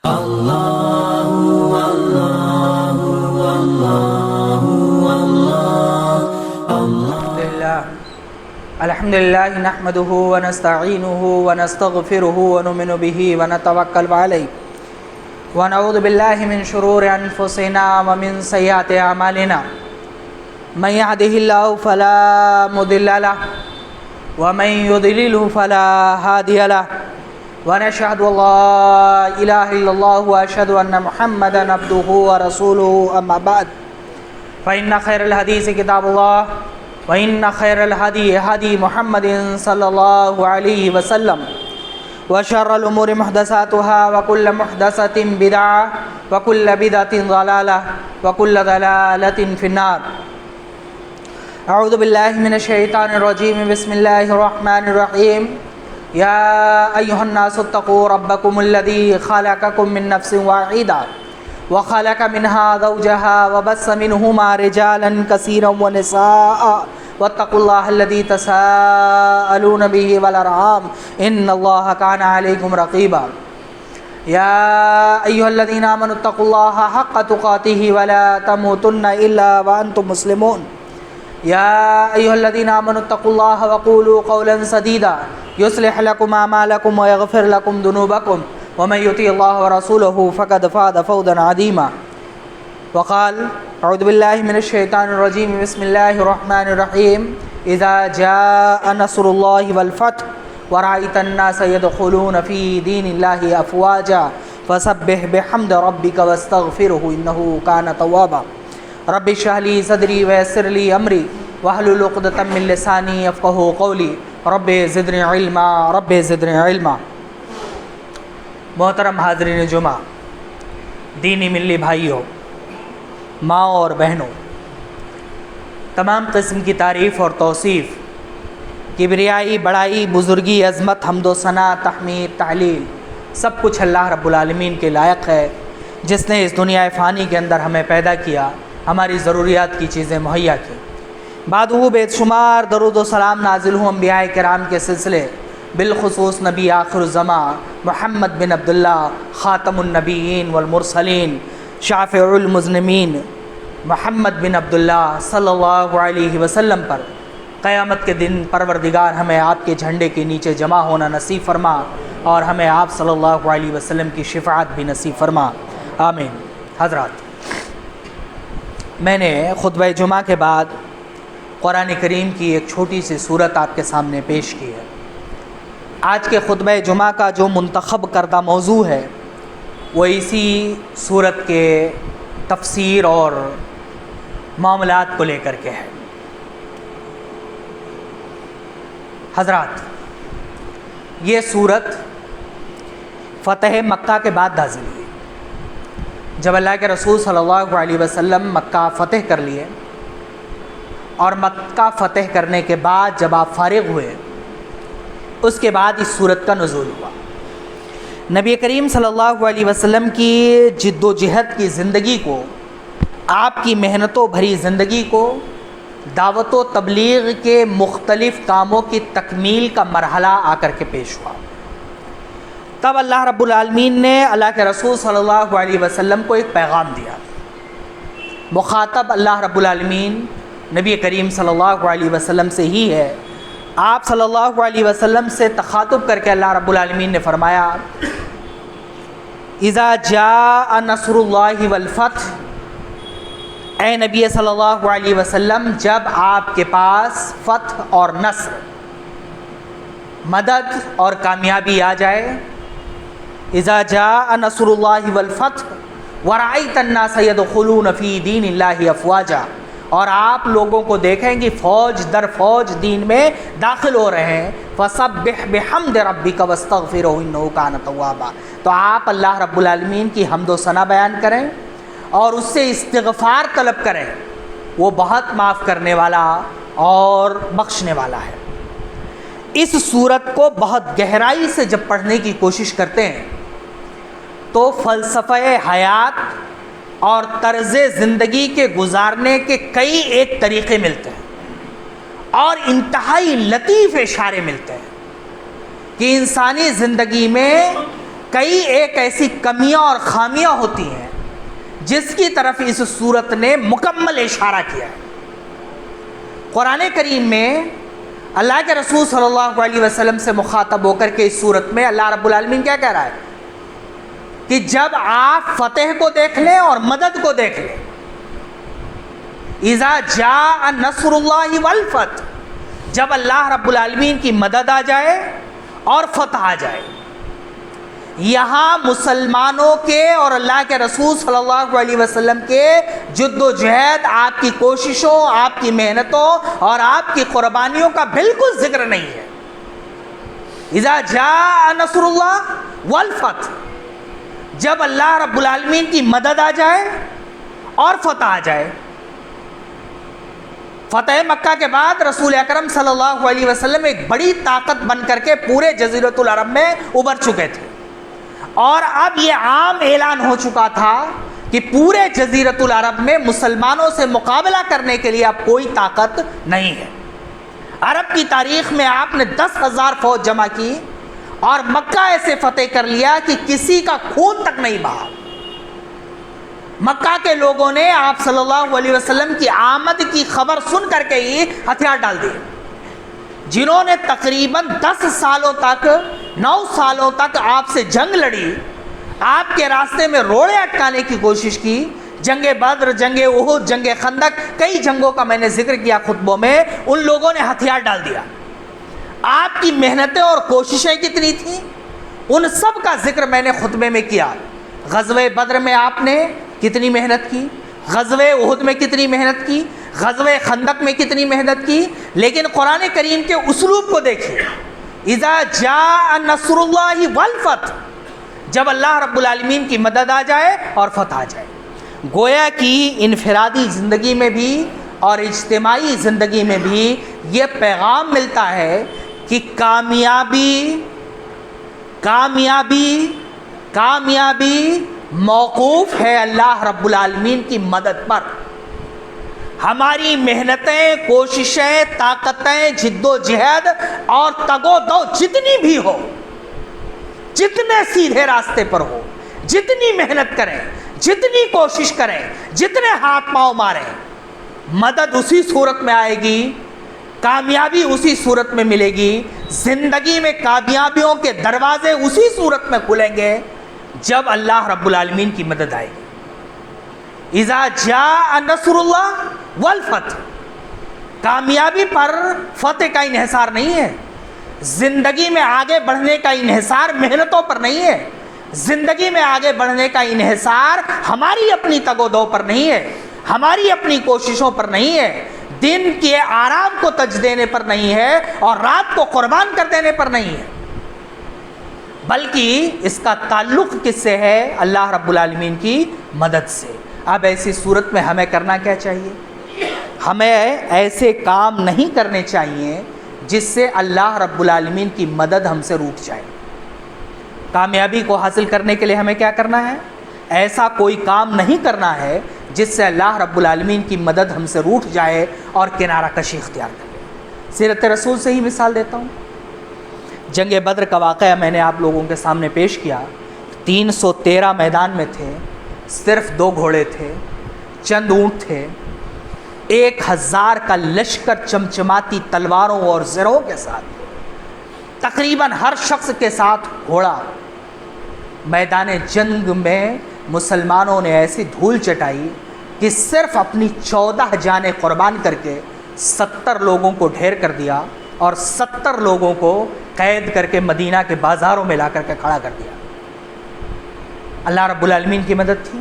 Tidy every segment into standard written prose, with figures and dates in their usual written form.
الحمد لله نحمده ونستعينه ونستغفره ونؤمن به ونتوكل عليه ونعوذ بالله من شرور أنفسنا ومن سيئات أعمالنا من يهده الله فلا مضل له ومن يضلله فلا هادي له ونشهد أن لا إله إلا الله وأشهد أن محمدا عبده ورسوله أما بعد فإن خير الحديث كتاب الله وإن خير الهدي هدي محمد صلى الله عليه وسلم وشر الأمور محدثاتها وكل محدثة بدعة وكل بدعة ضلالة وكل ضلالة في النار. أعوذ بالله من الشيطان الرجيم. بسم الله الرحمن الرحيم. يا أيها الناس اتقوا ربكم الذي خلقكم من نفس واحدة وخلق منها زوجها وبث منهما رجالا كثيرا ونساء واتقوا الله الذي تساءلون به والأرحام إن الله كان عليكم رقيبا. يا أيها الذين آمنوا اتقوا الله حق تقاته ولا تموتن إلا وأنتم مسلمون. يا أيها الذين آمنوا اتقوا الله وقولوا قولا سديدا يصلح لكم أعمالكم ويغفر لكم ذنوبكم ومن يطع الله ورسوله فقد فاز فوزا عظيما. وقال أعوذ بالله من الشيطان الرجيم. بسم الله الرحمن الرحيم. إذا جاء نصر الله والفتح ورأيت الناس يدخلون في دين الله أفواجا فسبح بحمد ربك واستغفره إنه كان توابا. رب اشرح لي صدري ويسر لي أمري واحلل عقدة من لساني يفقهوا قولي رب زدني علما رب زدني علما. محترم حاضرین جمعہ، دینی ملی بھائیوں، ماں اور بہنوں، تمام قسم کی تعریف اور توصیف، کبریائی، بڑائی، بزرگی، عظمت، حمد و ثنا، تحمید، تعلیل، سب کچھ اللہ رب العالمین کے لائق ہے، جس نے اس دنیا فانی کے اندر ہمیں پیدا کیا، ہماری ضروریات کی چیزیں مہیا کی. بعد وہ بے شمار درود و سلام نازل ہوں انبیاء کرام کے سلسلے، بالخصوص نبی آخر الزمان محمد بن عبداللہ خاتم النبیین والمرسلین شافع المذنبین محمد بن عبداللہ صلی اللہ علیہ وسلم پر. قیامت کے دن پروردگار ہمیں آپ کے جھنڈے کے نیچے جمع ہونا نصیب فرما اور ہمیں آپ صلی اللہ علیہ وسلم کی شفاعت بھی نصیب فرما. آمین. حضرات، میں نے خطبہ جمعہ کے بعد قرآن کریم کی ایک چھوٹی سی صورت آپ کے سامنے پیش کی ہے. آج کے خطبہ جمعہ کا جو منتخب کردہ موضوع ہے وہ اسی صورت کے تفسیر اور معاملات کو لے کر کے ہے. حضرات، یہ صورت فتح مکہ کے بعد نازل ہوئی. جب اللہ کے رسول صلی اللہ علیہ وسلم مکہ فتح کر لیے اور مکہ فتح کرنے کے بعد جب آپ فارغ ہوئے، اس کے بعد اس صورت کا نزول ہوا. نبی کریم صلی اللہ علیہ وسلم کی جد و جہد کی زندگی کو، آپ کی محنتوں بھری زندگی کو، دعوت و تبلیغ کے مختلف کاموں کی تکمیل کا مرحلہ آ کر کے پیش ہوا. تب اللہ رب العالمین نے اللہ کے رسول صلی اللہ علیہ وسلم کو ایک پیغام دیا. مخاطب اللہ رب العالمین نبی کریم صلی اللہ علیہ وسلم سے ہی ہے. آپ صلی اللہ علیہ وسلم سے تخاطب کر کے اللہ رب العالمین نے فرمایا، اذا جاء نصر اللہ والفتح، اے نبی صلی اللہ علیہ وسلم، جب آپ کے پاس فتح اور نصر، مدد اور کامیابی آ جائے، اذا جاء نصر اللہ والفتح ورأیت الناس يدخلون فی دین اللہ افواجا، اور آپ لوگوں کو دیکھیں گے فوج در فوج دین میں داخل ہو رہے ہیں، فسبح بحمد ربک واستغفرہ انہ کان توابا، تو آپ اللہ رب العالمین کی حمد و ثنا بیان کریں اور اس سے استغفار طلب کریں، وہ بہت معاف کرنے والا اور بخشنے والا ہے. اس صورت کو بہت گہرائی سے جب پڑھنے کی کوشش کرتے ہیں تو فلسفہ حیات اور طرز زندگی کے گزارنے کے کئی ایک طریقے ملتے ہیں اور انتہائی لطیف اشارے ملتے ہیں کہ انسانی زندگی میں کئی ایک ایسی کمیاں اور خامیاں ہوتی ہیں جس کی طرف اس صورت نے مکمل اشارہ کیا ہے۔ قرآن کریم میں اللہ کے رسول صلی اللہ علیہ وسلم سے مخاطب ہو کر کے اس صورت میں اللہ رب العالمین کیا کہہ رہا ہے کہ جب آپ فتح کو دیکھ لیں اور مدد کو دیکھ لیں، اذا جاء نصر اللہ والفتح، جب اللہ رب العالمین کی مدد آ جائے اور فتح آ جائے، یہاں مسلمانوں کے اور اللہ کے رسول صلی اللہ علیہ وسلم کے جد و جہد، آپ کی کوششوں، آپ کی محنتوں اور آپ کی قربانیوں کا بالکل ذکر نہیں ہے۔ اذا جاء نصر اللہ والفتح، جب اللہ رب العالمین کی مدد آ جائے اور فتح آ جائے۔ فتح مکہ کے بعد رسول اکرم صلی اللہ علیہ وسلم ایک بڑی طاقت بن کر کے پورے جزیرۃ العرب میں ابھر چکے تھے، اور اب یہ عام اعلان ہو چکا تھا کہ پورے جزیرۃ العرب میں مسلمانوں سے مقابلہ کرنے کے لیے اب کوئی طاقت نہیں ہے۔ عرب کی تاریخ میں آپ نے 10,000 فوج جمع کی اور مکہ ایسے فتح کر لیا کہ کسی کا خون تک نہیں بہا۔ مکہ کے لوگوں نے آپ صلی اللہ علیہ وسلم کی آمد کی خبر سن کر کے ہی ہتھیار ڈال دیے۔ جنہوں نے تقریباً 10 سالوں تک 9 سالوں تک آپ سے جنگ لڑی، آپ کے راستے میں روڑے اٹکانے کی کوشش کی، جنگ بدر، جنگ احد، جنگ خندق، کئی جنگوں کا میں نے ذکر کیا خطبوں میں، ان لوگوں نے ہتھیار ڈال دیا۔ آپ کی محنتیں اور کوششیں کتنی تھیں ان سب کا ذکر میں نے خطبے میں کیا۔ غزوہ بدر میں آپ نے کتنی محنت کی، غزوہ احد میں کتنی محنت کی، غزوہ خندق میں کتنی محنت کی، لیکن قرآن کریم کے اسلوب کو دیکھیے۔ اذا جاء نصر اللہ والفتح، جب اللہ رب العالمین کی مدد آ جائے اور فتح آ جائے۔ گویا کہ انفرادی زندگی میں بھی اور اجتماعی زندگی میں بھی یہ پیغام ملتا ہے کہ کامیابی موقوف ہے اللہ رب العالمین کی مدد پر۔ ہماری محنتیں، کوششیں، طاقتیں، جد و جہد اور تگ و دو جتنی بھی ہو، جتنے سیدھے راستے پر ہو، جتنی محنت کریں، جتنی کوشش کریں، جتنے ہاتھ پاؤں ماریں، مدد اسی صورت میں آئے گی، کامیابی اسی صورت میں ملے گی، زندگی میں کامیابیوں کے دروازے اسی صورت میں کھلیں گے جب اللہ رب العالمین کی مدد آئے گی۔ اذا جاء نصر اللہ والفتح، کامیابی پر فتح کا انحصار نہیں ہے، زندگی میں آگے بڑھنے کا انحصار محنتوں پر نہیں ہے، زندگی میں آگے بڑھنے کا انحصار ہماری اپنی تگ و دو پر نہیں ہے، ہماری اپنی کوششوں پر نہیں ہے، دن کے آرام کو تج دینے پر نہیں ہے اور رات کو قربان کر دینے پر نہیں ہے، بلکہ اس کا تعلق کس سے ہے؟ اللہ رب العالمین کی مدد سے۔ اب ایسی صورت میں ہمیں کرنا کیا چاہیے؟ ہمیں ایسے کام نہیں کرنے چاہیے جس سے اللہ رب العالمین کی مدد ہم سے روٹ جائے۔ کامیابی کو حاصل کرنے کے لیے ہمیں کیا کرنا ہے؟ ایسا کوئی کام نہیں کرنا ہے جس سے اللہ رب العالمین کی مدد ہم سے روٹ جائے اور کنارہ کشی اختیار کر لے۔ سیرت رسول سے ہی مثال دیتا ہوں۔ جنگ بدر کا واقعہ میں نے آپ لوگوں کے سامنے پیش کیا۔ 313 میدان میں تھے، صرف 2 گھوڑے تھے، چند اونٹ تھے، 1000 کا لشکر چمچماتی تلواروں اور زرہوں کے ساتھ، تقریباً ہر شخص کے ساتھ گھوڑا۔ میدان جنگ میں مسلمانوں نے ایسی دھول چٹائی کہ صرف اپنی 14 جانیں قربان کر کے 70 لوگوں کو ڈھیر کر دیا اور 70 لوگوں کو قید کر کے مدینہ کے بازاروں میں لا کر کے کھڑا کر دیا۔ اللہ رب العالمین کی مدد تھی،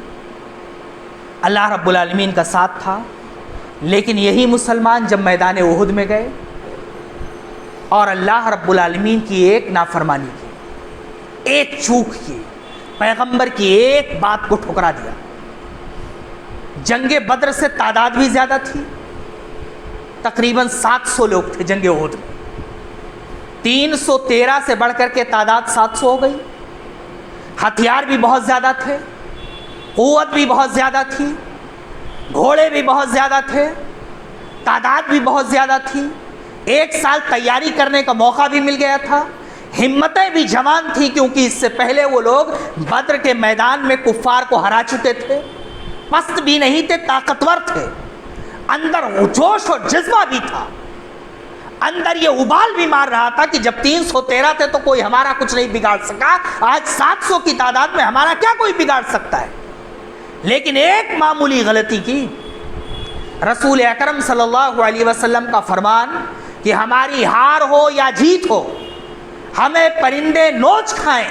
اللہ رب العالمین کا ساتھ تھا، لیکن یہی مسلمان جب میدان احد میں گئے اور اللہ رب العالمین کی ایک نافرمانی کی، ایک چوک کی، پیغمبر کی ایک بات کو ٹھکرا دیا۔ جنگ بدر سے تعداد بھی زیادہ تھی، تقریباً 700 لوگ تھے جنگ احد میں، 313 سے بڑھ کر کے تعداد 700 ہو گئی۔ ہتھیار بھی بہت زیادہ تھے، قوت بھی بہت زیادہ تھی، گھوڑے بھی بہت زیادہ تھے، تعداد بھی بہت زیادہ تھی، 1 سال تیاری کرنے کا موقع بھی مل گیا تھا، ہمتیں بھی جوان تھیں، کیونکہ اس سے پہلے وہ لوگ بدر کے میدان میں کفار کو ہرا چکے تھے، پست بھی نہیں تھے، طاقتور تھے، اندر جوش اور جذبہ بھی تھا، اندر یہ ابال بھی مار رہا تھا کہ جب 313 تھے تو کوئی ہمارا کچھ نہیں بگاڑ سکا، آج 700 کی تعداد میں ہمارا کیا کوئی بگاڑ سکتا ہے۔ لیکن ایک معمولی غلطی کی، رسول اکرم صلی اللہ علیہ وسلم کا فرمان کہ ہماری ہار ہو یا جیت ہو، ہمیں پرندے نوچ کھائیں،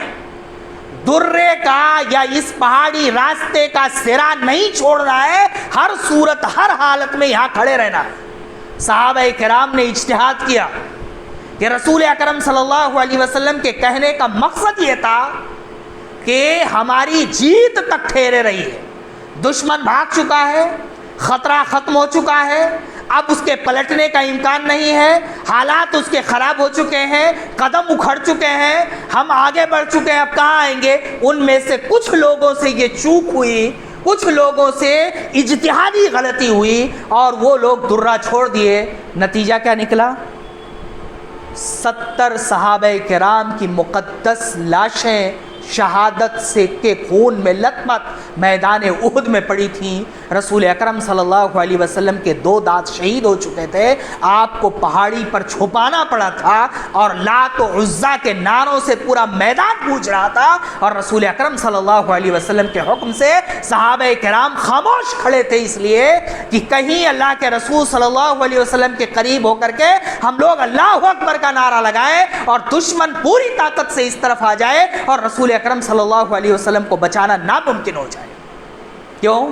درے کا یا اس پہاڑی راستے کا سرا نہیں چھوڑنا ہے، ہر صورت ہر حالت میں یہاں کھڑے رہنا ہے۔ صحابہ کرام نے اجتہاد کیا کہ رسول اکرم صلی اللہ علیہ وسلم کے کہنے کا مقصد یہ تھا کہ ہماری جیت تک ٹھہرے رہی ہے، دشمن بھاگ چکا ہے، خطرہ ختم ہو چکا ہے، اب اس کے پلٹنے کا امکان نہیں ہے، حالات اس کے خراب ہو چکے ہیں، قدم اکھڑ چکے ہیں، ہم آگے بڑھ چکے ہیں، اب کہاں آئیں گے۔ ان میں سے کچھ لوگوں سے یہ چوک ہوئی، کچھ لوگوں سے اجتہادی غلطی ہوئی اور وہ لوگ درہ چھوڑ دیے، نتیجہ کیا نکلا؟ 70 صحابہ کرام کی مقدس لاشیں شہادت سے کے خون میں لت پت میدان احد میں پڑی تھیں۔ رسول اکرم صلی اللہ علیہ وسلم کے 2 دانت شہید ہو چکے تھے، آپ کو پہاڑی پر چھپانا پڑا تھا اور لات و عزا کے نعروں سے پورا میدان گونج رہا تھا، اور رسول اکرم صلی اللہ علیہ وسلم کے حکم سے صحابہ کرام خاموش کھڑے تھے، اس لیے کہ کہیں اللہ کے رسول صلی اللہ علیہ وسلم کے قریب ہو کر کے ہم لوگ اللہ اکبر کا نعرہ لگائیں اور دشمن پوری طاقت سے اس طرف آ جائے اور رسول اکرم صلی اللہ علیہ وسلم کو بچانا ناممکن ہو جائے۔ کیوں؟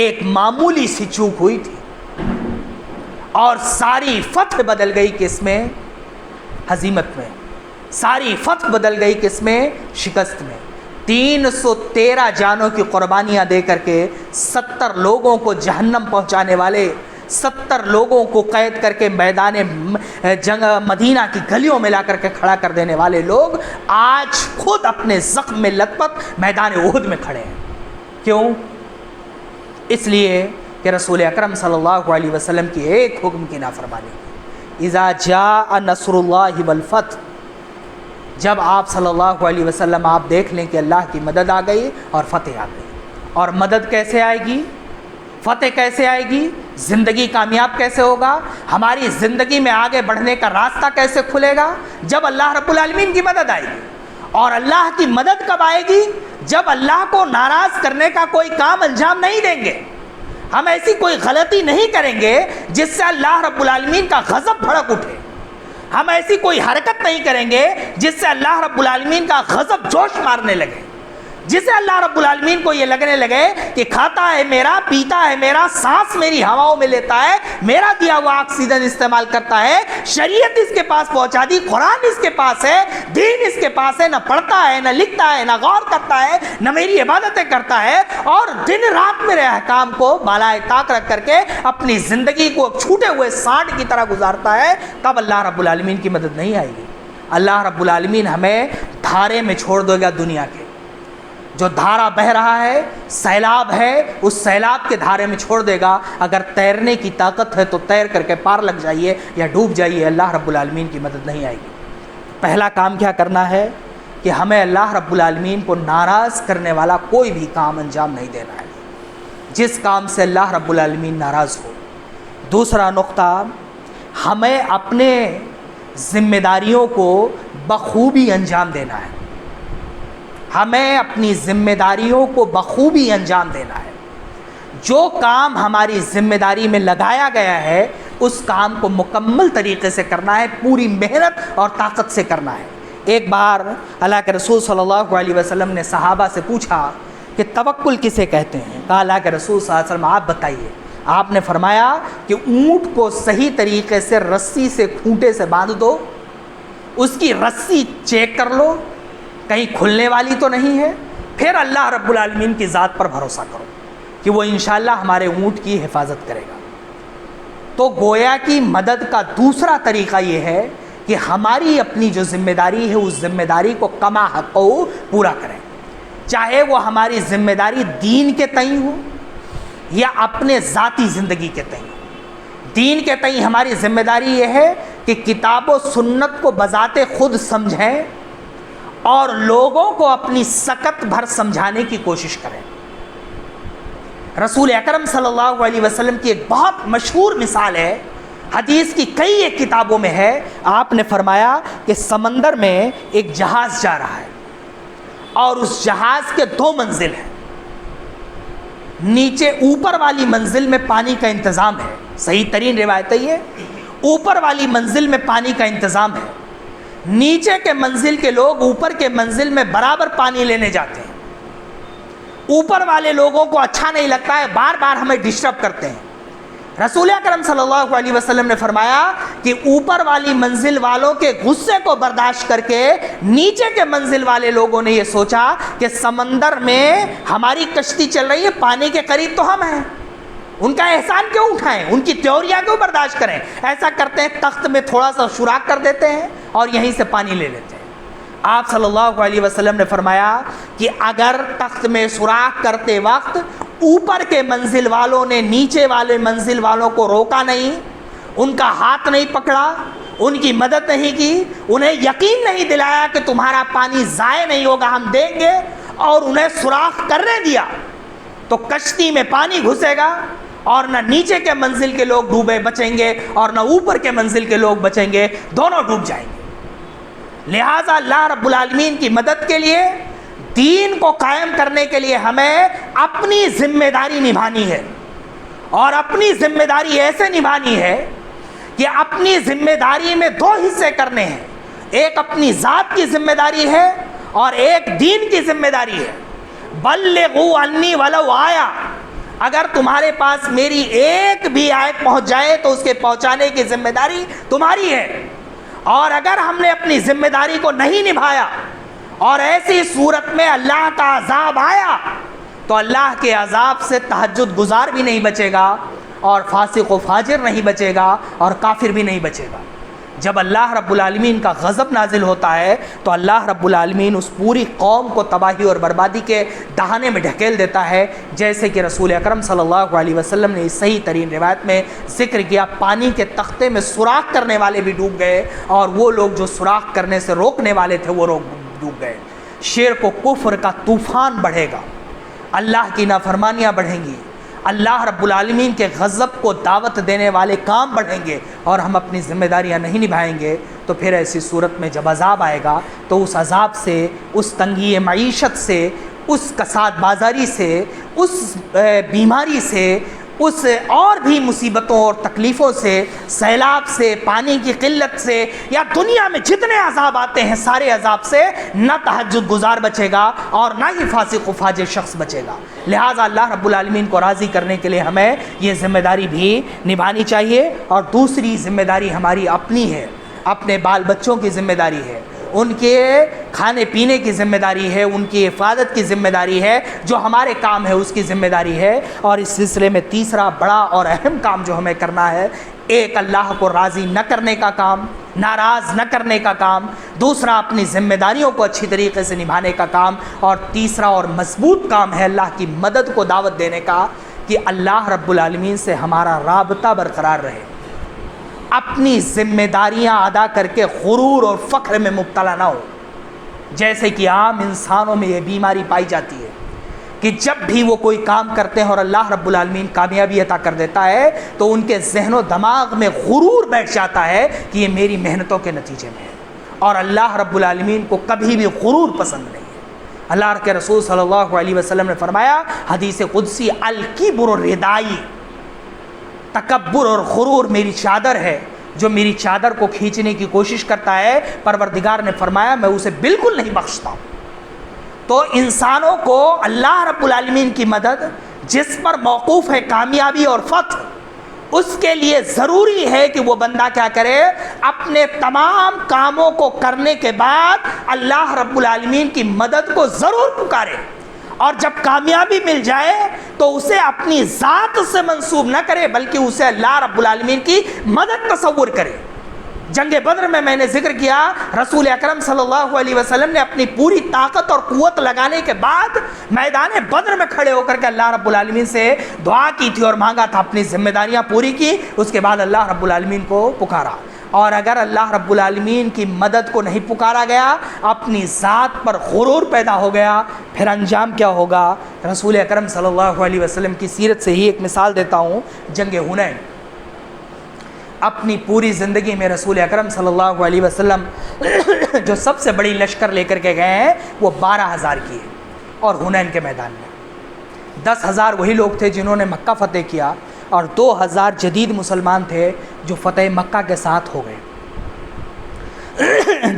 ایک معمولی سی چوک ہوئی تھی اور ساری فتح بدل گئی، کس میں؟ ہزیمت میں۔ ساری فتح بدل گئی کس میں؟ شکست میں۔ 313 جانوں کی قربانیاں دے کر کے 70 لوگوں کو جہنم پہنچانے والے، 70 لوگوں کو قید کر کے میدان جنگ مدینہ کی گلیوں میں لا کر کے کھڑا کر دینے والے لوگ آج خود اپنے زخم میں لت پت میدان احد میں کھڑے ہیں۔ کیوں؟ اس لیے کہ رسول اکرم صلی اللہ علیہ وسلم کی ایک حکم کی نافرمانی، اذا جاء نصر اللہ والفتح، جب آپ صلی اللہ علیہ وسلم آپ دیکھ لیں کہ اللہ کی مدد آ گئی اور فتح آ گئی۔ اور مدد کیسے آئے گی؟ فتح کیسے آئے گی؟ زندگی کامیاب کیسے ہوگا؟ ہماری زندگی میں آگے بڑھنے کا راستہ کیسے کھلے گا؟ جب اللہ رب العالمین کی مدد آئے گی۔ اور اللہ کی مدد کب آئے گی؟ جب اللہ کو ناراض کرنے کا کوئی کام انجام نہیں دیں گے، ہم ایسی کوئی غلطی نہیں کریں گے جس سے اللہ رب العالمین کا غضب بھڑک اٹھے، ہم ایسی کوئی حرکت نہیں کریں گے جس سے اللہ رب العالمین کا غضب جوش مارنے لگے، جسے اللہ رب العالمین کو یہ لگنے لگے کہ کھاتا ہے میرا، پیتا ہے میرا، سانس میری ہواؤں میں لیتا ہے، میرا دیا ہوا آکسیجن استعمال کرتا ہے، شریعت اس کے پاس پہنچا دی، قرآن اس کے پاس ہے، دین اس کے پاس ہے، نہ پڑھتا ہے، نہ لکھتا ہے، نہ غور کرتا ہے، نہ میری عبادتیں کرتا ہے، اور دن رات میرے احکام کو بالائے طاق رکھ کر کے اپنی زندگی کو چھوٹے ہوئے سانڈ کی طرح گزارتا ہے، تب اللہ رب العالمین کی مدد نہیں آئے گی۔ اللہ رب العالمین ہمیں دھارے میں چھوڑ دے گا، دنیا کے جو دھارا بہ رہا ہے، سیلاب ہے، اس سیلاب کے دھارے میں چھوڑ دے گا۔ اگر تیرنے کی طاقت ہے تو تیر کر کے پار لگ جائیے یا ڈوب جائیے، اللہ رب العالمین کی مدد نہیں آئے گی۔ پہلا کام کیا کرنا ہے کہ ہمیں اللہ رب العالمین کو ناراض کرنے والا کوئی بھی کام انجام نہیں دینا ہے، جس کام سے اللہ رب العالمین ناراض ہو۔ دوسرا نقطہ، ہمیں اپنے ذمہ داریوں کو بخوبی انجام دینا ہے، ہمیں اپنی ذمہ داریوں کو بخوبی انجام دینا ہے۔ جو کام ہماری ذمہ داری میں لگایا گیا ہے اس کام کو مکمل طریقے سے کرنا ہے، پوری محنت اور طاقت سے کرنا ہے۔ ایک بار اللہ کے رسول صلی اللہ علیہ وسلم نے صحابہ سے پوچھا کہ توکل کسے کہتے ہیں؟ کہا اللہ کے رسول صلی اللہ علیہ وسلم آپ بتائیے۔ آپ نے فرمایا کہ اونٹ کو صحیح طریقے سے رسی سے کھونٹے سے باندھ دو، اس کی رسی چیک کر لو کہیں کھلنے والی تو نہیں ہے، پھر اللہ رب العالمین کی ذات پر بھروسہ کرو کہ وہ انشاءاللہ ہمارے اونٹ کی حفاظت کرے گا۔ تو گویا کی مدد کا دوسرا طریقہ یہ ہے کہ ہماری اپنی جو ذمہ داری ہے اس ذمہ داری کو کما حق پورا کریں، چاہے وہ ہماری ذمہ داری دین کے تئیں ہو یا اپنے ذاتی زندگی کے تئیں ہو۔ دین کے تئیں ہماری ذمہ داری یہ ہے کہ کتاب و سنت کو بذات خود سمجھیں اور لوگوں کو اپنی سکت بھر سمجھانے کی کوشش کریں۔ رسول اکرم صلی اللہ علیہ وسلم کی ایک بہت مشہور مثال ہے، حدیث کی کئی ایک کتابوں میں ہے۔ آپ نے فرمایا کہ سمندر میں ایک جہاز جا رہا ہے اور اس جہاز کے 2 منزل ہیں۔ نیچے اوپر والی منزل میں پانی کا انتظام ہے، صحیح ترین روایت ہے یہ، اوپر والی منزل میں پانی کا انتظام ہے۔ نیچے کے منزل کے لوگ اوپر کے منزل میں برابر پانی لینے جاتے ہیں۔ اوپر والے لوگوں کو اچھا نہیں لگتا ہے، بار بار ہمیں ڈسٹرب کرتے ہیں۔ رسول اکرم صلی اللہ علیہ وسلم نے فرمایا کہ اوپر والی منزل والوں کے غصے کو برداشت کر کے نیچے کے منزل والے لوگوں نے یہ سوچا کہ سمندر میں ہماری کشتی چل رہی ہے، پانی کے قریب تو ہم ہیں، ان کا احسان کیوں اٹھائیں، ان کی تیوریاں کیوں برداشت کریں؟ ایسا کرتے ہیں تخت میں تھوڑا سا سوراخ کر دیتے ہیں اور یہیں سے پانی لے لیتے ہیں۔ آپ صلی اللہ علیہ وسلم نے فرمایا کہ اگر تخت میں سوراخ کرتے وقت اوپر کے منزل والوں نے نیچے والے منزل والوں کو روکا نہیں، ان کا ہاتھ نہیں پکڑا، ان کی مدد نہیں کی، انہیں یقین نہیں دلایا کہ تمہارا پانی ضائع نہیں ہوگا، ہم دیں گے، اور انہیں سوراخ کرنے دیا، تو کشتی میں پانی گھسے گا اور نہ نیچے کے منزل کے لوگ ڈوبے بچیں گے اور نہ اوپر کے منزل کے لوگ بچیں گے، دونوں ڈوب جائیں گے۔ لہٰذا اللہ رب العالمین کی مدد کے لیے، دین کو قائم کرنے کے لیے ہمیں اپنی ذمہ داری نبھانی ہے، اور اپنی ذمہ داری ایسے نبھانی ہے کہ اپنی ذمہ داری میں 2 حصے کرنے ہیں، ایک اپنی ذات کی ذمہ داری ہے اور ایک دین کی ذمہ داری ہے۔ بلغوا عنی ولو آیا، اگر تمہارے پاس میری ایک بھی آیت پہنچ جائے تو اس کے پہنچانے کی ذمہ داری تمہاری ہے، اور اگر ہم نے اپنی ذمہ داری کو نہیں نبھایا اور ایسی صورت میں اللہ کا عذاب آیا تو اللہ کے عذاب سے تہجد گزار بھی نہیں بچے گا اور فاسق و فاجر نہیں بچے گا اور کافر بھی نہیں بچے گا۔ جب اللہ رب العالمین کا غضب نازل ہوتا ہے تو اللہ رب العالمین اس پوری قوم کو تباہی اور بربادی کے دہانے میں ڈھکیل دیتا ہے، جیسے کہ رسول اکرم صلی اللہ علیہ وسلم نے اس صحیح ترین روایت میں ذکر کیا، پانی کے تختے میں سوراخ کرنے والے بھی ڈوب گئے اور وہ لوگ جو سوراخ کرنے سے روکنے والے تھے وہ ڈوب گئے۔ شرک و کفر کا طوفان بڑھے گا، اللہ کی نافرمانیاں بڑھیں گی، اللہ رب العالمین کے غضب کو دعوت دینے والے کام بڑھیں گے اور ہم اپنی ذمہ داریاں نہیں نبھائیں گے، تو پھر ایسی صورت میں جب عذاب آئے گا تو اس عذاب سے، اس تنگی معیشت سے، اس کساد بازاری سے، اس بیماری سے، اس اور بھی مصیبتوں اور تکلیفوں سے، سیلاب سے، پانی کی قلت سے، یا دنیا میں جتنے عذاب آتے ہیں سارے عذاب سے نہ تہجد گزار بچے گا اور نہ ہی فاسق و فاجر شخص بچے گا۔ لہٰذا اللہ رب العالمین کو راضی کرنے کے لیے ہمیں یہ ذمہ داری بھی نبھانی چاہیے، اور دوسری ذمہ داری ہماری اپنی ہے، اپنے بال بچوں کی ذمہ داری ہے، ان کے کھانے پینے کی ذمہ داری ہے، ان کی حفاظت کی ذمہ داری ہے، جو ہمارے کام ہے اس کی ذمہ داری ہے۔ اور اس سلسلے میں تیسرا بڑا اور اہم کام جو ہمیں کرنا ہے، ایک اللہ کو راضی نہ کرنے کا کام، ناراض نہ کرنے کا کام، دوسرا اپنی ذمہ داریوں کو اچھی طریقے سے نبھانے کا کام، اور تیسرا اور مضبوط کام ہے اللہ کی مدد کو دعوت دینے کا، کہ اللہ رب العالمین سے ہمارا رابطہ برقرار رہے، اپنی ذمہ داریاں ادا کر کے غرور اور فخر میں مبتلا نہ ہو۔ جیسے کہ عام انسانوں میں یہ بیماری پائی جاتی ہے کہ جب بھی وہ کوئی کام کرتے ہیں اور اللہ رب العالمین کامیابی عطا کر دیتا ہے تو ان کے ذہن و دماغ میں غرور بیٹھ جاتا ہے کہ یہ میری محنتوں کے نتیجے میں ہے، اور اللہ رب العالمین کو کبھی بھی غرور پسند نہیں ہے۔ اللہ کے رسول صلی اللہ علیہ وسلم نے فرمایا حدیث قدسی، الکبر ردائی، تکبر اور غرور میری چادر ہے، جو میری چادر کو کھینچنے کی کوشش کرتا ہے پروردگار نے فرمایا میں اسے بالکل نہیں بخشتا ہوں۔ تو انسانوں کو اللہ رب العالمین کی مدد جس پر موقوف ہے کامیابی اور فتح، اس کے لیے ضروری ہے کہ وہ بندہ کیا کرے، اپنے تمام کاموں کو کرنے کے بعد اللہ رب العالمین کی مدد کو ضرور پکارے، اور جب کامیابی مل جائے تو اسے اپنی ذات سے منسوب نہ کرے بلکہ اسے اللہ رب العالمین کی مدد تصور کرے۔ جنگ بدر میں نے ذکر کیا، رسول اکرم صلی اللہ علیہ وسلم نے اپنی پوری طاقت اور قوت لگانے کے بعد میدان بدر میں کھڑے ہو کر کے اللہ رب العالمین سے دعا کی تھی اور مانگا تھا، اپنی ذمہ داریاں پوری کی، اس کے بعد اللہ رب العالمین کو پکارا۔ اور اگر اللہ رب العالمین کی مدد کو نہیں پکارا گیا، اپنی ذات پر غرور پیدا ہو گیا، پھر انجام کیا ہوگا؟ رسول اکرم صلی اللہ علیہ وسلم کی سیرت سے ہی ایک مثال دیتا ہوں، جنگ حنین۔ اپنی پوری زندگی میں رسول اکرم صلی اللہ علیہ وسلم جو سب سے بڑی لشکر لے کر کے گئے ہیں وہ 12,000 کی ہے، اور حنین کے میدان میں 10,000 وہی لوگ تھے جنہوں نے مکہ فتح کیا، اور 2,000 جدید مسلمان تھے جو فتح مکہ کے ساتھ ہو گئے۔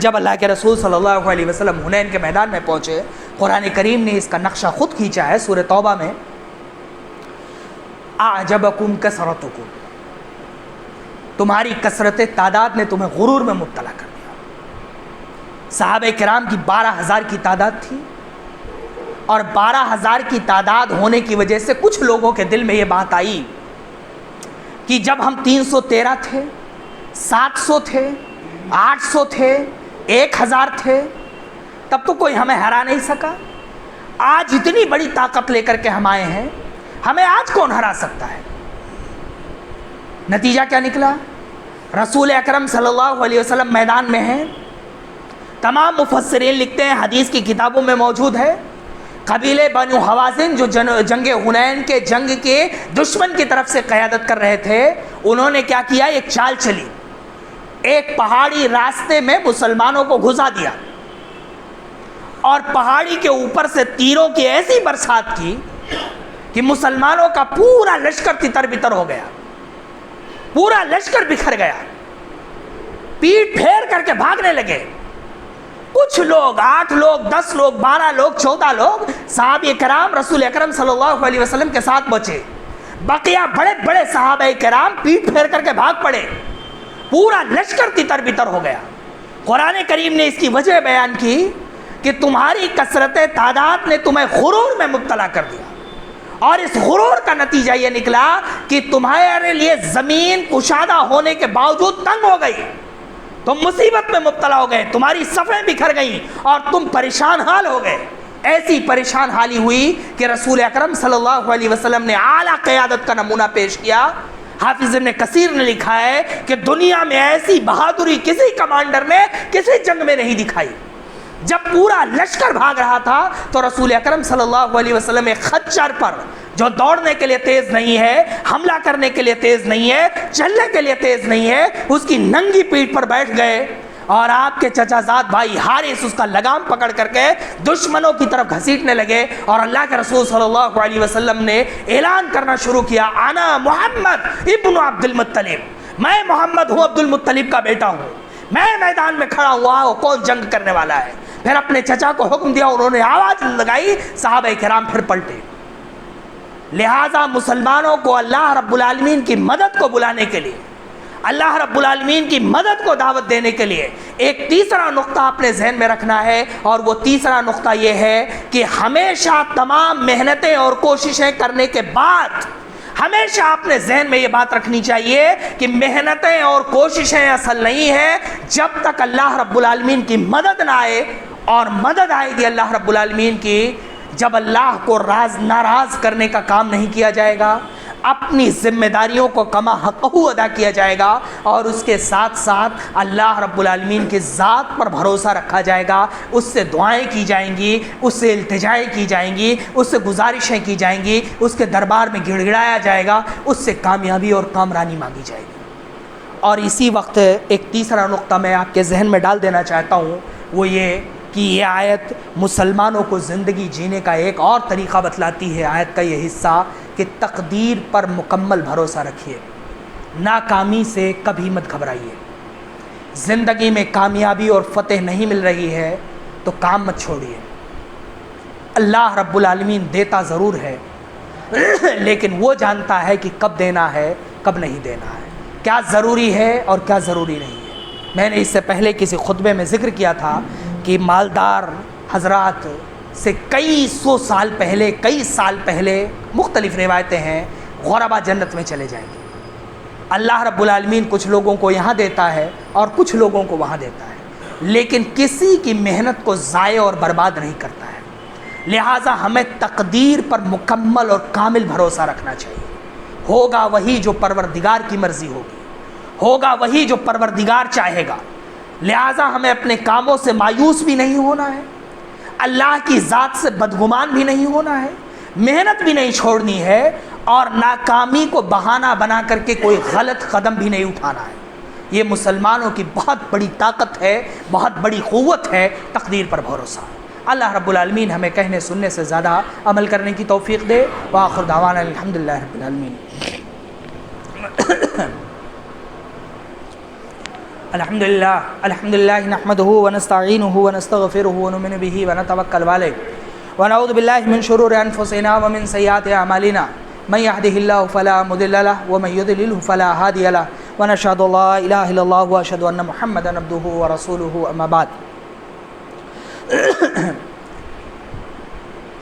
جب اللہ کے رسول صلی اللہ علیہ وسلم حنین کے میدان میں پہنچے، قرآن کریم نے اس کا نقشہ خود کھینچا ہے سورہ توبہ میں، اعجبکم کثرتکم، تمہاری کثرت تعداد نے تمہیں غرور میں مبتلا کر دیا۔ صحابہ کرام کی 12,000 کی تعداد تھی، اور 12,000 کی تعداد ہونے کی وجہ سے کچھ لوگوں کے دل میں یہ بات آئی کہ جب ہم 313 تھے، 700 تھے، 800 تھے، 1,000 تھے، تب تو کوئی ہمیں ہرا نہیں سکا، آج اتنی بڑی طاقت لے کر کے ہم آئے ہیں، ہمیں آج کون ہرا سکتا ہے؟ نتیجہ کیا نکلا؟ رسول اکرم صلی اللہ علیہ وسلم میدان میں ہیں۔ تمام مفسرین لکھتے ہیں، حدیث کی کتابوں میں موجود ہے، قبیلے بنو حوازن جو جنگ حنین کے جنگ کے دشمن کی طرف سے قیادت کر رہے تھے، انہوں نے کیا کیا؟ ایک چال چلی، ایک پہاڑی راستے میں مسلمانوں کو گھسا دیا، اور پہاڑی کے اوپر سے تیروں کی ایسی برسات کی کہ مسلمانوں کا پورا لشکر تتر بتر ہو گیا، پورا لشکر بکھر گیا، پیٹ پھیر کر کے بھاگنے لگے۔ کچھ لوگ، 8 لوگ، 10 لوگ، 12 لوگ، 14 لوگ صحابہ کرام رسول اکرم صلی اللہ علیہ وسلم کے ساتھ بچے، بقیہ بڑے بڑے صحابہ کرام پیٹ پھیر کر کے بھاگ پڑے، پورا لشکر تتر بتر ہو گیا۔ قرآن کریم نے اس کی وجہ بیان کی کہ تمہاری کثرت تعداد نے تمہیں غرور میں مبتلا کر دیا، اور اس غرور کا نتیجہ یہ نکلا کہ تمہارے لیے زمین کشادہ ہونے کے باوجود تنگ ہو گئی، تم مصیبت میں مبتلا ہو گئے، تمہاری صفیں بکھر گئیں، اور تم پریشان حال ہو گئے۔ ایسی پریشان حالی ہوئی کہ رسول اکرم صلی اللہ علیہ وسلم نے اعلیٰ قیادت کا نمونہ پیش کیا۔ حافظ ابن کثیر نے لکھا ہے کہ دنیا میں ایسی بہادری کسی کمانڈر نے کسی جنگ میں نہیں دکھائی۔ جب پورا لشکر بھاگ رہا تھا تو رسول اکرم صلی اللہ علیہ وسلم ایک خچر پر، جو دوڑنے کے لیے تیز نہیں ہے، حملہ کرنے کے لیے تیز نہیں ہے، چلنے کے لیے تیز نہیں ہے، اس کی ننگی پیٹھ پر بیٹھ گئے، اور آپ کے چچا زاد بھائی حارث اس کا لگام پکڑ کر کے دشمنوں کی طرف گھسیٹنے لگے، اور اللہ کے رسول صلی اللہ علیہ وسلم نے اعلان کرنا شروع کیا، انا محمد ابن عبد المطلب، میں محمد ہوں، عبد المطلب کا بیٹا ہوں، میں میدان میں کھڑا ہوا ہوں، کون جنگ کرنے والا ہے؟ پھر اپنے چچا کو حکم دیا، انہوں نے آواز لگائی، صحابہ کرام پھر پلٹے۔ لہٰذا مسلمانوں کو اللہ رب العالمین کی مدد کو بلانے کے لیے، اللہ رب العالمین کی مدد کو دعوت دینے کے لیے ایک تیسرا نقطہ اپنے ذہن میں رکھنا ہے، اور وہ تیسرا نقطہ یہ ہے کہ ہمیشہ تمام محنتیں اور کوششیں کرنے کے بعد ہمیشہ اپنے ذہن میں یہ بات رکھنی چاہیے کہ محنتیں اور کوششیں اصل نہیں ہے جب تک اللہ رب العالمین کی مدد نہ آئے، اور مدد آئے گی اللہ رب العالمین کی جب اللہ کو ناراض کرنے کا کام نہیں کیا جائے گا، اپنی ذمہ داریوں کو کما حقہ ادا کیا جائے گا، اور اس کے ساتھ ساتھ اللہ رب العالمین کی ذات پر بھروسہ رکھا جائے گا، اس سے دعائیں کی جائیں گی، اس سے التجائیں کی جائیں گی، اس سے گزارشیں کی جائیں گی، اس کے دربار میں گڑ گڑایا جائے گا، اس سے کامیابی اور کامرانی مانگی جائے گی۔ اور اسی وقت ایک تیسرا نقطہ میں آپ کے ذہن میں ڈال دینا چاہتا ہوں، وہ یہ کہ یہ آیت مسلمانوں کو زندگی جینے کا ایک اور طریقہ بتلاتی ہے۔ آیت کا یہ حصہ کہ تقدیر پر مکمل بھروسہ رکھیے، ناکامی سے کبھی مت گھبرائیے۔ زندگی میں کامیابی اور فتح نہیں مل رہی ہے تو کام مت چھوڑیے۔ اللہ رب العالمین دیتا ضرور ہے، لیکن وہ جانتا ہے کہ کب دینا ہے کب نہیں دینا ہے، کیا ضروری ہے اور کیا ضروری نہیں ہے۔ میں نے اس سے پہلے کسی خطبے میں ذکر کیا تھا کہ مالدار حضرات سے کئی سال پہلے مختلف روایتیں ہیں، غربا جنت میں چلے جائیں گے۔ اللہ رب العالمین کچھ لوگوں کو یہاں دیتا ہے اور کچھ لوگوں کو وہاں دیتا ہے، لیکن کسی کی محنت کو ضائع اور برباد نہیں کرتا ہے۔ لہٰذا ہمیں تقدیر پر مکمل اور کامل بھروسہ رکھنا چاہیے۔ ہوگا وہی جو پروردگار کی مرضی ہوگی، ہوگا وہی جو پروردگار چاہے گا، لہٰذا ہمیں اپنے کاموں سے مایوس بھی نہیں ہونا ہے، اللہ کی ذات سے بدگمان بھی نہیں ہونا ہے، محنت بھی نہیں چھوڑنی ہے، اور ناکامی کو بہانہ بنا کر کے کوئی غلط قدم بھی نہیں اٹھانا ہے۔ یہ مسلمانوں کی بہت بڑی طاقت ہے، بہت بڑی قوت ہے، تقدیر پر بھروسہ۔ اللہ رب العالمین ہمیں کہنے سننے سے زیادہ عمل کرنے کی توفیق دے۔ وآخر دعوانا الحمدللہ رب العالمین۔ الحمدللہ نحمده ونستعینه ونستغفره ونؤمن به ونتوکل علیہ ونعوذ باللہ من شرور انفسنا ومن سیئات اعمالنا من يهده الله فلا مضل له ومن يضلل فلا هادي له ونشهد ان لا اله الا الله واشهد ان محمدا عبده ورسوله اما بعد۔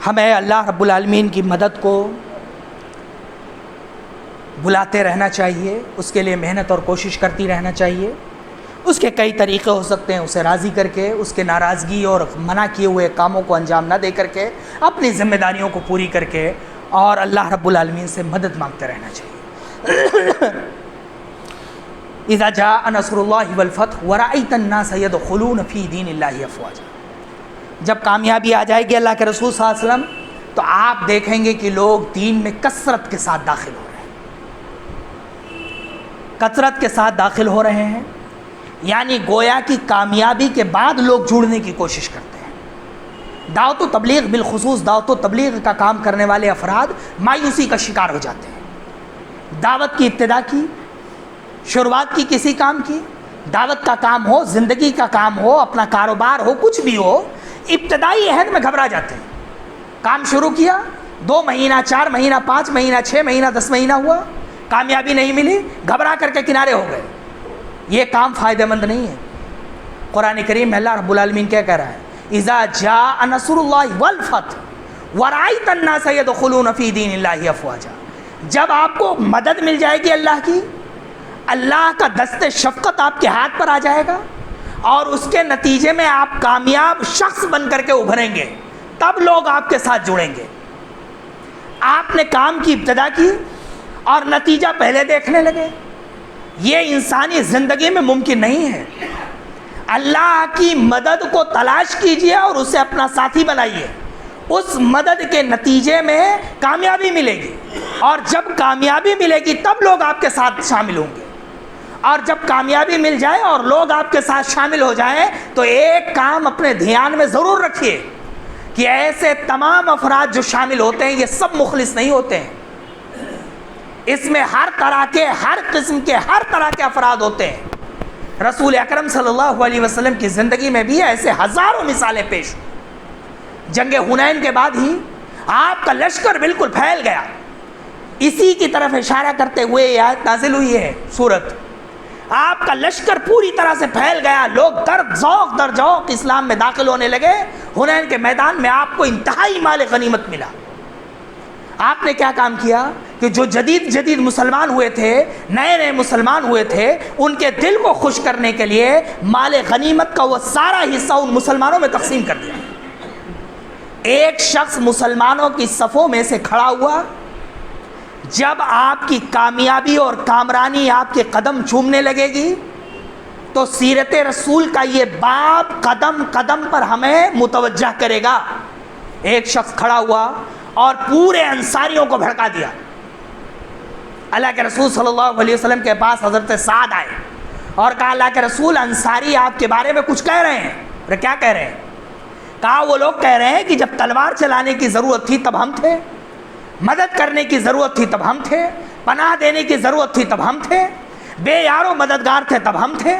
ہمیں اللہ رب العالمین کی مدد کو بلاتے رہنا چاہیے، اس کے لیے محنت اور کوشش کرتی رہنا چاہیے۔ اس کے کئی طریقے ہو سکتے ہیں، اسے راضی کر کے، اس کے ناراضگی اور منع کیے ہوئے کاموں کو انجام نہ دے کر کے، اپنی ذمہ داریوں کو پوری کر کے، اور اللہ رب العالمین سے مدد مانگتے رہنا چاہیے۔ اذا جاء نصر اللہ والفتح ورأیت الناس يدخلون فی دین اللہ افواجا، جب کامیابی آ جائے گی اللہ کے رسول صلی اللہ علیہ وسلم، تو آپ دیکھیں گے کہ لوگ دین میں کثرت کے ساتھ داخل ہو رہے ہیں، کثرت کے ساتھ داخل ہو رہے ہیں، یعنی گویا کی کامیابی کے بعد لوگ جڑنے کی کوشش کرتے ہیں۔ دعوت و تبلیغ، بالخصوص دعوت و تبلیغ کا کام کرنے والے افراد مایوسی کا شکار ہو جاتے ہیں۔ دعوت کی ابتدا کی، شروعات کی کسی کام کی، دعوت کا کام ہو، زندگی کا کام ہو، اپنا کاروبار ہو، کچھ بھی ہو، ابتدائی عہد میں گھبرا جاتے ہیں۔ کام شروع کیا، 2 مہینہ، 4 مہینہ، 5 مہینہ، 6 مہینہ، 10 مہینہ ہوا، کامیابی نہیں ملی، گھبرا کر کے کنارے ہو گئے۔ یہ کام فائدہ مند نہیں ہے۔ قرآن کریم میں اللہ رب العالمین کیا کہہ رہا ہے؟ اذا جاء نصر اللہ والفتح ورأیت الناس يدخلون فی دین اللہ افواجا، جب آپ کو مدد مل جائے گی اللہ کی، اللہ کا دست شفقت آپ کے ہاتھ پر آ جائے گا، اور اس کے نتیجے میں آپ کامیاب شخص بن کر کے ابھریں گے، تب لوگ آپ کے ساتھ جڑیں گے۔ آپ نے کام کی ابتدا کی اور نتیجہ پہلے دیکھنے لگے، یہ انسانی زندگی میں ممکن نہیں ہے۔ اللہ کی مدد کو تلاش کیجئے اور اسے اپنا ساتھی بنائیے، اس مدد کے نتیجے میں کامیابی ملے گی، اور جب کامیابی ملے گی تب لوگ آپ کے ساتھ شامل ہوں گے۔ اور جب کامیابی مل جائے اور لوگ آپ کے ساتھ شامل ہو جائیں تو ایک کام اپنے دھیان میں ضرور رکھیے کہ ایسے تمام افراد جو شامل ہوتے ہیں یہ سب مخلص نہیں ہوتے ہیں، اس میں ہر طرح کے، ہر قسم کے، ہر طرح کے افراد ہوتے ہیں۔ رسول اکرم صلی اللہ علیہ وسلم کی زندگی میں بھی ایسے ہزاروں مثالیں پیش ہوئی۔ جنگ حنین کے بعد ہی آپ کا لشکر بالکل پھیل گیا، اسی کی طرف اشارہ کرتے ہوئے یہ آیت نازل ہوئی ہے سورت۔ آپ کا لشکر پوری طرح سے پھیل گیا، لوگ ذوق در ذوق اسلام میں داخل ہونے لگے۔ حنین کے میدان میں آپ کو انتہائی مال غنیمت ملا۔ آپ نے کیا کام کیا کہ جو جدید مسلمان ہوئے تھے، نئے مسلمان ہوئے تھے، ان کے دل کو خوش کرنے کے لیے مال غنیمت کا وہ سارا حصہ ان مسلمانوں میں تقسیم کر دیا۔ ایک شخص مسلمانوں کی صفوں میں سے کھڑا ہوا، جب آپ کی کامیابی اور کامرانی آپ کے قدم چومنے لگے گی تو سیرت رسول کا یہ باب قدم قدم پر ہمیں متوجہ کرے گا۔ ایک شخص کھڑا ہوا اور پورے انصاریوں کو بھڑکا دیا۔ اللہ کے رسول صلی اللہ علیہ وسلم کے پاس حضرت سعد آئے اور کہا اللہ کے رسول، انصاری آپ کے بارے میں کچھ کہہ رہے ہیں۔ اور کیا کہہ رہے ہیں؟ کہا وہ لوگ کہہ رہے ہیں کہ جب تلوار چلانے کی ضرورت تھی تب ہم تھے، مدد کرنے کی ضرورت تھی تب ہم تھے، پناہ دینے کی ضرورت تھی تب ہم تھے، بے یار و مددگار تھے تب ہم تھے،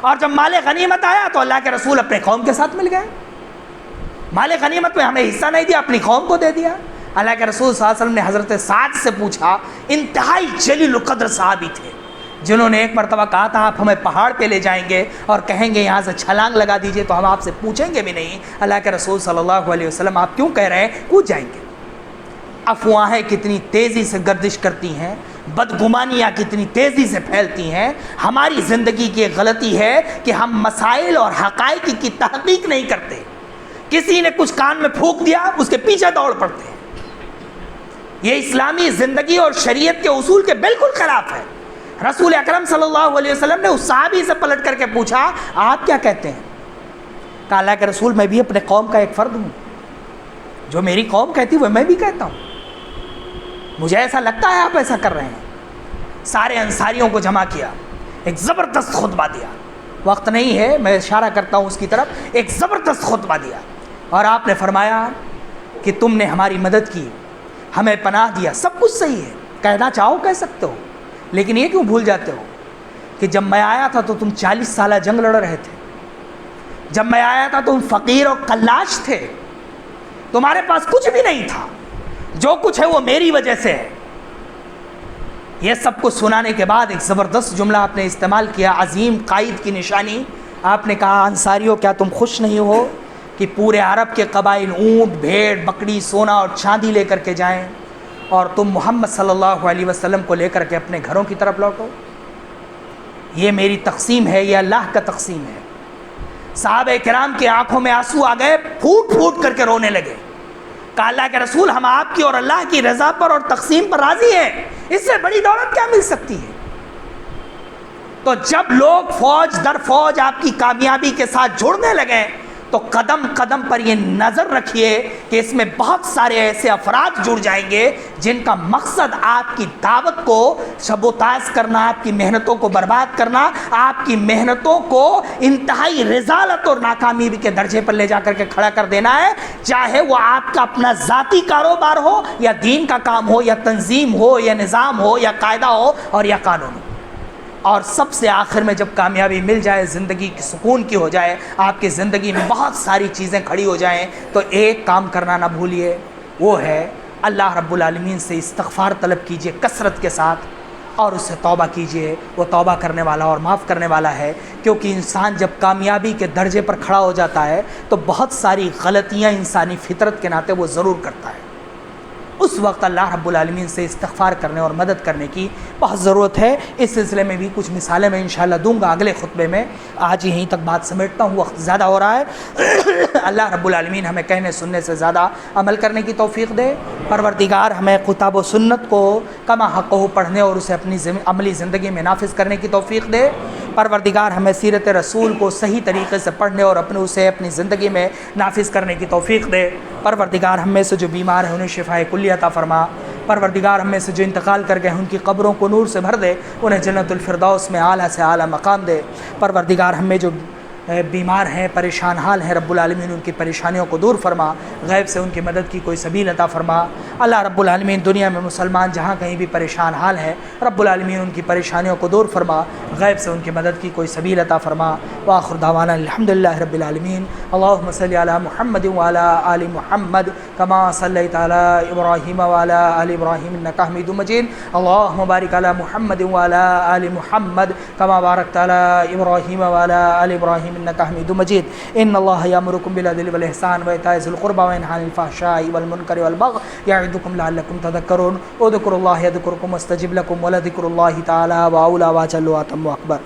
اور جب مال غنیمت آیا تو اللہ کے رسول اپنے قوم کے ساتھ مل گئے۔ مال غنیمت میں ہمیں حصہ نہیں دیا، اپنی قوم کو دے دیا۔ اللہ کے رسول صلی اللہ علیہ وسلم نے حضرت سعد سے پوچھا، انتہائی جلیل القدر صحابی تھے، جنہوں نے ایک مرتبہ کہا تھا آپ ہمیں پہاڑ پہ لے جائیں گے اور کہیں گے یہاں سے چھلانگ لگا دیجئے تو ہم آپ سے پوچھیں گے بھی نہیں۔ اللہ کے رسول صلی اللہ علیہ وسلم آپ کیوں کہہ رہے ہیں کود جائیں گے؟ افواہیں کتنی تیزی سے گردش کرتی ہیں، بدگمانیاں کتنی تیزی سے پھیلتی ہیں۔ ہماری زندگی کی ایک غلطی ہے کہ ہم مسائل اور حقائق کی تحقیق نہیں کرتے۔ کسی نے کچھ کان میں پھونک دیا، اس کے پیچھے دوڑ پڑتے ہیں۔ یہ اسلامی زندگی اور شریعت کے اصول کے بالکل خلاف ہے۔ رسول اکرم صلی اللہ علیہ وسلم نے اس صحابی سے پلٹ کر کے پوچھا آپ کیا کہتے ہیں؟ کہا اللہ کے رسول میں بھی اپنے قوم کا ایک فرد ہوں، جو میری قوم کہتی وہ میں بھی کہتا ہوں، مجھے ایسا لگتا ہے آپ ایسا کر رہے ہیں۔ سارے انصاریوں کو جمع کیا، ایک زبردست خطبہ دیا، وقت نہیں ہے میں اشارہ کرتا ہوں اس کی طرف، ایک زبردست خطبہ دیا اور آپ نے فرمایا کہ تم نے ہماری مدد کی، ہمیں پناہ دیا، سب کچھ صحیح ہے، کہنا چاہو کہہ سکتے ہو، لیکن یہ کیوں بھول جاتے ہو کہ جب میں آیا تھا تو تم 40 سالہ جنگ لڑ رہے تھے، جب میں آیا تھا تم فقیر اور قلاش تھے، تمہارے پاس کچھ بھی نہیں تھا، جو کچھ ہے وہ میری وجہ سے ہے۔ یہ سب کچھ سنانے کے بعد ایک زبردست جملہ آپ نے استعمال کیا، عظیم قائد کی نشانی، آپ نے کہا انصاریوں کیا تم خوش نہیں ہو کہ پورے عرب کے قبائل اونٹ بھیڑ بکری سونا اور چاندی لے کر کے جائیں اور تم محمد صلی اللہ علیہ وسلم کو لے کر کے اپنے گھروں کی طرف لوٹو؟ یہ میری تقسیم ہے، یہ اللہ کا تقسیم ہے۔ صحابہ کرام کی آنکھوں میں آنسو آ گئے، پھوٹ پھوٹ کر کے رونے لگے۔ کہا اللہ کے رسول ہم آپ کی اور اللہ کی رضا پر اور تقسیم پر راضی ہیں، اس سے بڑی دولت کیا مل سکتی ہے؟ تو جب لوگ فوج در فوج آپ کی کامیابی کے ساتھ جڑنے لگے تو قدم قدم پر یہ نظر رکھیے کہ اس میں بہت سارے ایسے افراد جڑ جائیں گے جن کا مقصد آپ کی دعوت کو سبوتاژ کرنا، آپ کی محنتوں کو برباد کرنا، آپ کی محنتوں کو انتہائی رذالت اور ناکامی کے درجے پر لے جا کر کے کھڑا کر دینا ہے، چاہے وہ آپ کا اپنا ذاتی کاروبار ہو یا دین کا کام ہو یا تنظیم ہو یا نظام ہو یا قاعدہ ہو اور یا قانون ہو۔ اور سب سے آخر میں جب کامیابی مل جائے، زندگی کی سکون کی ہو جائے، آپ کی زندگی میں بہت ساری چیزیں کھڑی ہو جائیں، تو ایک کام کرنا نہ بھولیے، وہ ہے اللہ رب العالمین سے استغفار طلب کیجئے کثرت کے ساتھ اور اس سے توبہ کیجئے، وہ توبہ کرنے والا اور معاف کرنے والا ہے۔ کیونکہ انسان جب کامیابی کے درجے پر کھڑا ہو جاتا ہے تو بہت ساری غلطیاں انسانی فطرت کے ناطے وہ ضرور کرتا ہے، اس وقت اللہ رب العالمین سے استغفار کرنے اور مدد کرنے کی بہت ضرورت ہے۔ اس سلسلے میں بھی کچھ مثالیں میں انشاءاللہ دوں گا اگلے خطبے میں، آج یہیں تک بات سمیٹتا ہوں، وقت زیادہ ہو رہا ہے۔ اللہ رب العالمین ہمیں کہنے سننے سے زیادہ عمل کرنے کی توفیق دے۔ پروردگار ہمیں کتاب و سنت کو کما حقہ پڑھنے اور اسے اپنی عملی زندگی میں نافذ کرنے کی توفیق دے۔ پروردگار ہمیں سیرت رسول کو صحیح طریقے سے پڑھنے اور اسے اپنی زندگی میں نافذ کرنے کی توفیق دے۔ پروردگار ہم میں سے جو بیمار ہیں انہیں شفائے کلی عطا فرما۔ پروردگار ہم میں سے جو انتقال کر گئے ان کی قبروں کو نور سے بھر دے، انہیں جنت الفردوس میں اعلیٰ سے اعلیٰ مقام دے۔ پروردگار ہم میں جو بیمار ہیں پریشان حال ہیں، رب العالمین ان کی پریشانیوں کو دور فرما، غیب سے ان کی مدد کی کوئی سبیل عطا فرما۔ اللہ رب العالمین دنیا میں مسلمان جہاں کہیں بھی پریشان حال ہیں، رب العالمین ان کی پریشانیوں کو دور فرما، غیب سے ان کی مدد کی کوئی سبیل عطا فرما۔ وآخر دعوانا الحمدللہ رب العالمین۔ اللہم صلی علی محمد وعلی آل محمد کما صلیت علی ابراہیم وعلی آل ابراہیم انک حمید مجید۔ اللہم بارک علی محمد وعلی آل محمد کما بارکت علی ابراہیم وعلی آل ابراہیم انک حمید مجید۔ ان اللہ یامرکم بالعدل والاحسان وایتاء ذی القربى وینہی عن الفحشاء والمنکر والبغی یعظکم لعلکم تذکرون۔ اذکروا اللہ یذکرکم واستجب لکم ولذکر اللہ تعالی واولی واجل واتم واکبر۔